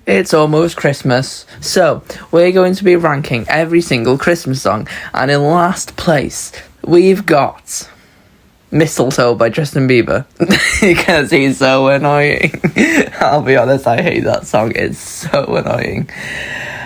It's almost Christmas, so we're going to be ranking every single Christmas song, and in last place, we've got Mistletoe by Justin Bieber, because he's so annoying. I'll be honest, I hate that song, it's so annoying.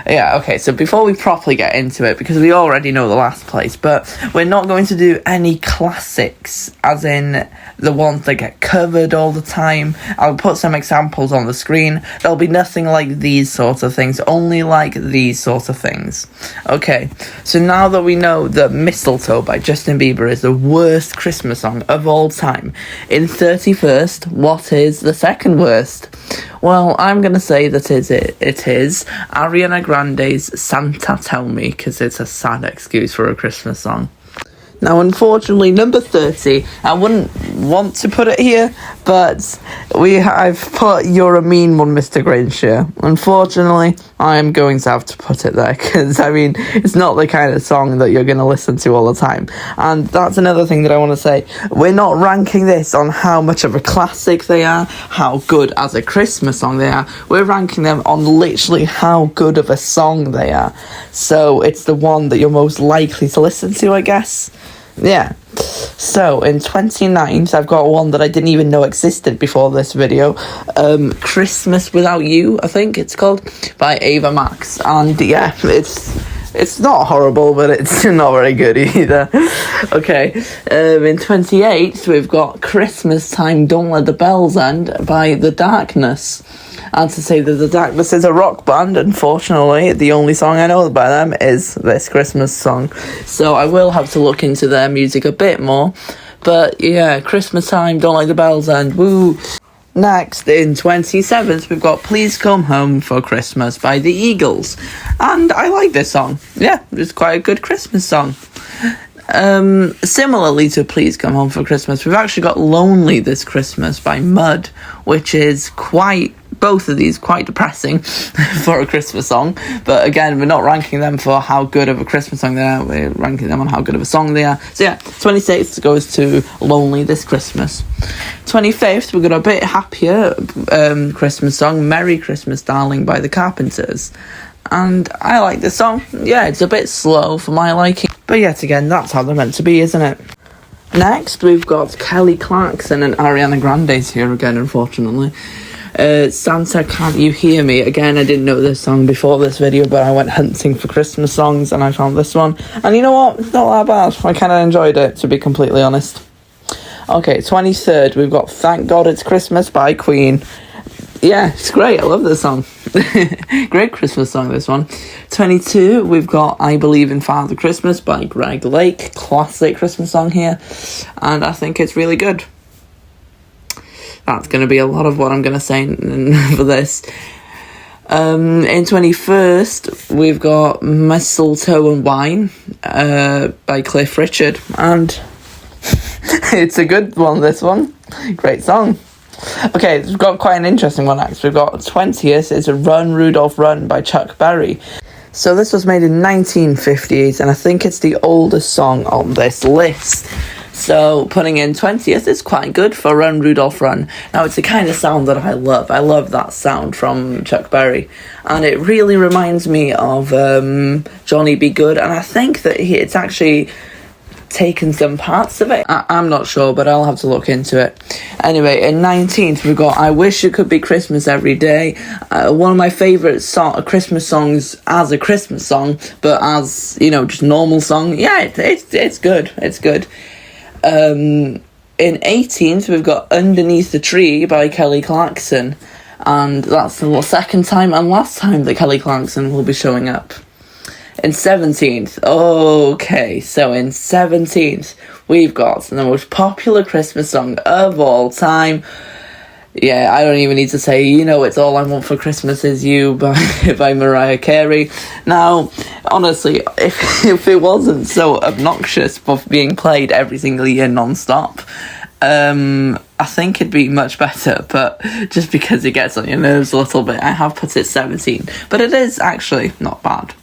Yeah, okay, so before we properly get into it, because we already know the last place, but we're not going to do any classics, as in the ones that get covered all the time. I'll put some examples on the screen. There'll be nothing like these sorts of things, only like these sorts of things. Okay, so now that we know that Mistletoe by Justin Bieber is the worst Christmas song of all time, in 31st, what is the second worst? Well, I'm going to say that it is Ariana Grande's Santa Tell Me, because it's a sad excuse for a Christmas song. Now, unfortunately, number 30, I wouldn't want to put it here, but I've put You're a Mean One, Mr. Grinch here. Unfortunately, I am going to have to put it there, because, I mean, it's not the kind of song that you're going to listen to all the time. And that's another thing that I want to say. We're not ranking this on how much of a classic they are, how good as a Christmas song they are. We're ranking them on literally how good of a song they are. So it's the one that you're most likely to listen to, I guess. Yeah, so in 29th, I've got one that I didn't even know existed before this video. Christmas Without You, I think it's called, by Ava Max. And yeah, it's not horrible, but it's not very good either. Okay, in 28th, we've got Christmas Time, Don't Let the Bells End by The Darkness. And to say that The Darkness is a rock band, unfortunately, the only song I know by them is this Christmas song. So I will have to look into their music a bit more. But yeah, Christmas Time, Don't Let the Bells End, woo! Next, in 27th, we've got Please Come Home for Christmas by The Eagles. And I like this song. Yeah, it's quite a good Christmas song. Similarly to Please Come Home for Christmas, we've actually got Lonely This Christmas by Mud, which is both of these quite depressing for a Christmas song. But again, we're not ranking them for how good of a Christmas song they are, we're ranking them on how good of a song they are. So yeah, 26th goes to Lonely This Christmas. 25th, we've got a bit happier Christmas song, Merry Christmas Darling by The Carpenters. And I like this song. Yeah, it's a bit slow for my liking, but yet again, that's how they're meant to be, isn't it? Next, we've got Kelly Clarkson and Ariana Grande's here again, unfortunately. Santa Can't You Hear Me? Again, I didn't know this song before this video, but I went hunting for Christmas songs and I found this one. And you know what? It's not that bad. I kind of enjoyed it, to be completely honest. Okay, 23rd, we've got Thank God It's Christmas by Queen. Yeah, it's great. I love this song. Great Christmas song, this one. 22, we've got I Believe in Father Christmas by Greg Lake. Classic Christmas song here. And I think it's really good. That's going to be a lot of what I'm going to say for this. In 21st, we've got Mistletoe and Wine by Cliff Richard. And it's a good one, this one. Great song. Okay, we've got quite an interesting one next. We've got 20th, it's a Run, Rudolph, Run by Chuck Berry. So this was made in 1958, and I think it's the oldest song on this list. So putting in 20th is quite good for Run, Rudolph, Run. Now, it's the kind of sound that I love. I love that sound from Chuck Berry. And it really reminds me of Johnny B. Good, and I think that it's actually taken some parts of it. I'm not sure, but I'll have to look into it. Anyway, in 19th, we've got I Wish It Could Be Christmas Every Day. One of my favourite Christmas songs as a Christmas song, but as, just normal song. Yeah, it's good. It's good. In 18th, we've got Underneath the Tree by Kelly Clarkson. And that's the second time and last time that Kelly Clarkson will be showing up. In 17th, okay, so in 17th, we've got the most popular Christmas song of all time. Yeah, I don't even need to say, It's All I Want for Christmas Is You by Mariah Carey. Now, honestly, if it wasn't so obnoxious for being played every single year non-stop, I think it'd be much better, but just because it gets on your nerves a little bit, I have put it 17. But it is actually not bad.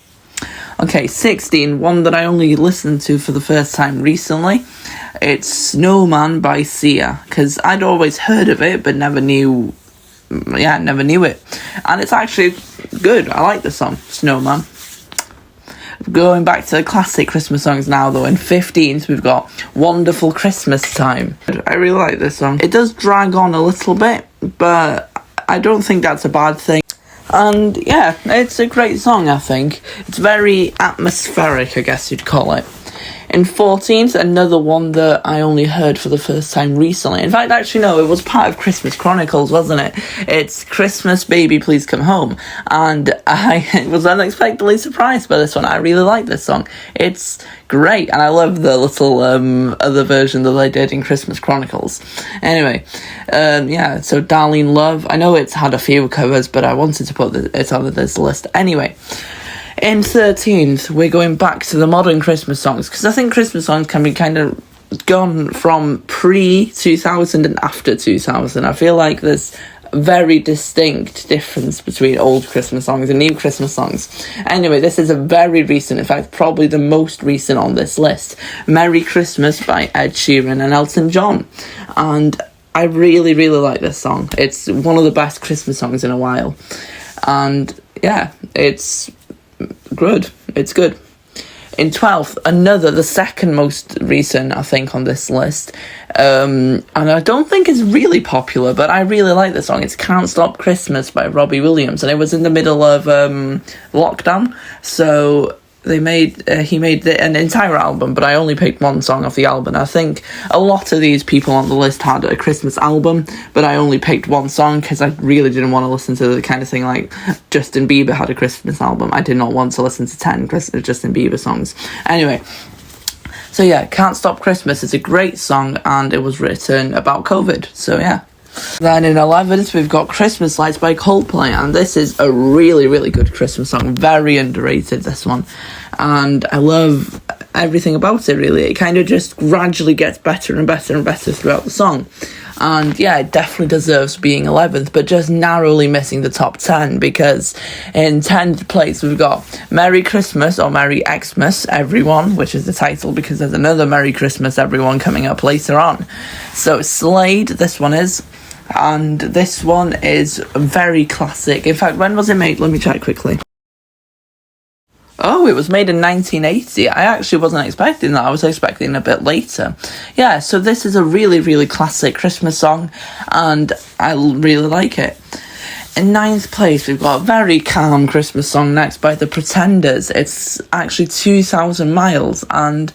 Okay, 16, one that I only listened to for the first time recently. It's Snowman by Sia, because I'd always heard of it, but never knew yeah, never knew it. And it's actually good. I like the song, Snowman. Going back to the classic Christmas songs now, though, in 15th, we've got Wonderful Christmas Time. I really like this song. It does drag on a little bit, but I don't think that's a bad thing. And yeah, it's a great song, I think. It's very atmospheric, I guess you'd call it. In 14th, another one that I only heard for the first time recently. In fact, actually, no, it was part of Christmas Chronicles, wasn't it? It's Christmas Baby Please Come Home. And I was unexpectedly surprised by this one. I really like this song. It's great, and I love the little other version that they did in Christmas Chronicles. Anyway, yeah, so Darlene Love. I know it's had a few covers, but I wanted to put it on this list. Anyway, in 13th, we're going back to the modern Christmas songs, because I think Christmas songs can be kind of gone from pre-2000 and after 2000. I feel like there's a very distinct difference between old Christmas songs and new Christmas songs. Anyway, this is a very recent, in fact, probably the most recent on this list. Merry Christmas by Ed Sheeran and Elton John. And I really, really like this song. It's one of the best Christmas songs in a while. And yeah, it's good. It's good. In 12th, the second most recent, I think, on this list. And I don't think it's really popular, but I really like the song. It's Can't Stop Christmas by Robbie Williams. And it was in the middle of lockdown. So he made an entire album, but I only picked one song off the album. I think a lot of these people on the list had a Christmas album, but I only picked one song because I really didn't want to listen to the kind of thing like Justin Bieber had a Christmas album. I did not want to listen to 10 Justin Bieber songs. Anyway, so yeah, Can't Stop Christmas is a great song, and it was written about COVID, so yeah. Then in 11th, we've got Christmas Lights by Coldplay, and this is a really, really good Christmas song. Very underrated, this one. And I love everything about it, really. It kind of just gradually gets better and better and better throughout the song. And yeah, it definitely deserves being 11th, but just narrowly missing the top 10, because in 10th place we've got Merry Christmas or Merry Xmas Everyone, which is the title, because there's another Merry Christmas Everyone coming up later on. So Slade, this one is. And this one is very classic. In fact, when was it made? Let me check quickly. Oh, it was made in 1980. I actually wasn't expecting that. I was expecting a bit later. Yeah, so this is a really, really classic Christmas song, and I really like it. In 9th place, we've got a very calm Christmas song next by The Pretenders. It's actually 2,000 Miles, and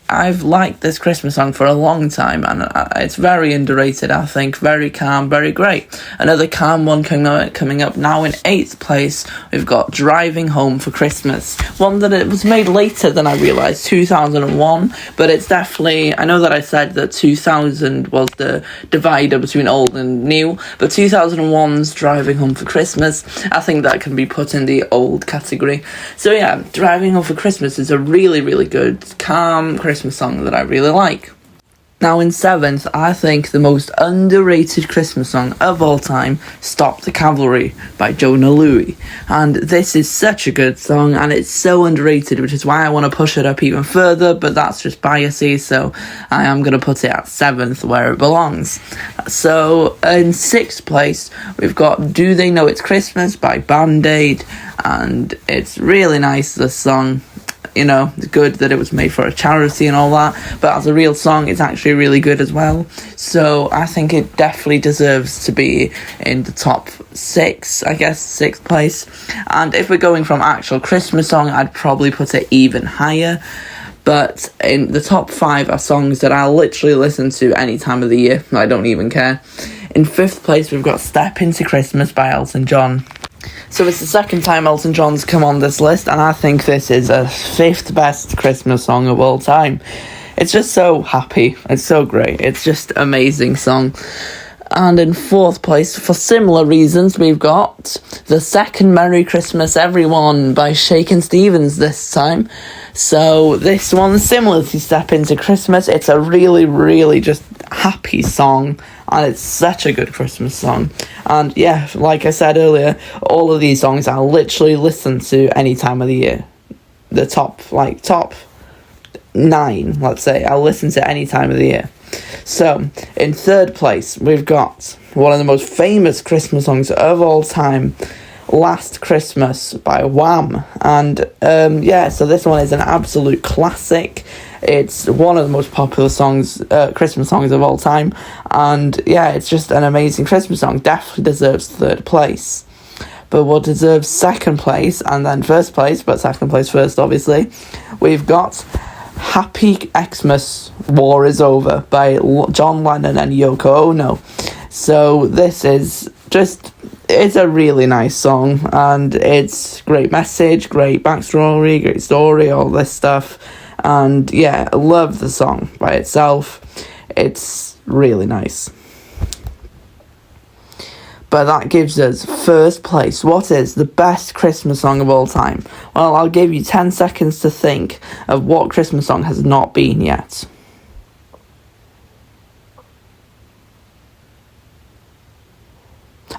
I've liked this Christmas song for a long time, and it's very underrated, I think. Very calm, very great. Another calm one coming up now in 8th place, we've got Driving Home for Christmas. One that it was made later than I realised, 2001, but it's definitely, I know that I said that 2000 was the divider between old and new, but 2001's Driving Home for Christmas, I think that can be put in the old category. So yeah, Driving Home for Christmas is a really, really good, calm Christmas song that I really like. Now in 7th, I think the most underrated Christmas song of all time, Stop the Cavalry by Jonah Louie. And this is such a good song, and it's so underrated, which is why I want to push it up even further, but that's just biasy, so I am going to put it at 7th where it belongs. So in 6th place, we've got Do They Know It's Christmas by Band-Aid, and it's really nice, this song. You know, it's good that it was made for a charity and all that, but as a real song, it's actually really good as well. So I think it definitely deserves to be in the top 6, I guess, 6th place. And if we're going from actual Christmas song, I'd probably put it even higher. But in the top 5 are songs that I'll literally listen to any time of the year. I don't even care. In 5th place, we've got Step Into Christmas by Elton John. So it's the second time Elton John's come on this list, and I think this is a 5th best Christmas song of all time. It's just so happy. It's so great. It's just amazing song. And in 4th place, for similar reasons, we've got the second Merry Christmas Everyone by Shakin' Stevens this time. So this one's similar to Step Into Christmas. It's a really, really just happy song, and it's such a good Christmas song. And yeah, like I said earlier, all of these songs I'll literally listen to any time of the year. The top 9, let's say, I'll listen to any time of the year. So, in third place, we've got one of the most famous Christmas songs of all time, Last Christmas by Wham. And so this one is an absolute classic. It's one of the most popular songs, Christmas songs of all time. And yeah, it's just an amazing Christmas song. Definitely deserves third place. But what deserves second place and then first place, but second place first, obviously, we've got Happy Xmas, War is Over by John Lennon and Yoko Ono. So this is just, it's a really nice song, and it's great message, great backstory, great story, all this stuff. And yeah, I love the song by itself. It's really nice. But that gives us first place. What is the best Christmas song of all time? Well, I'll give you 10 seconds to think of what Christmas song has not been yet.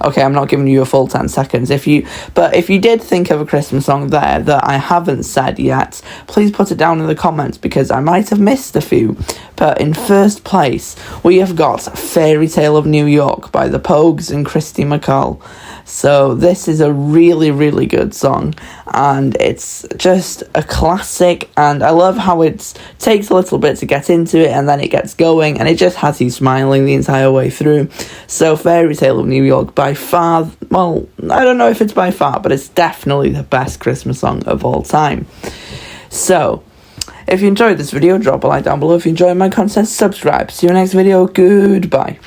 Okay, I'm not giving you a full 10 seconds. If you did think of a Christmas song there that I haven't said yet, please put it down in the comments, because I might have missed a few. But in first place, we have got Fairy Tale of New York by the Pogues and Christy McCall. So this is a really, really good song, and it's just a classic, and I love how it takes a little bit to get into it, and then it gets going, and it just has you smiling the entire way through. So Fairy Tale of New York, by far, well, I don't know if it's by far, but it's definitely the best Christmas song of all time. So, if you enjoyed this video, drop a like down below. If you enjoyed my content, subscribe. See you in the next video. Goodbye.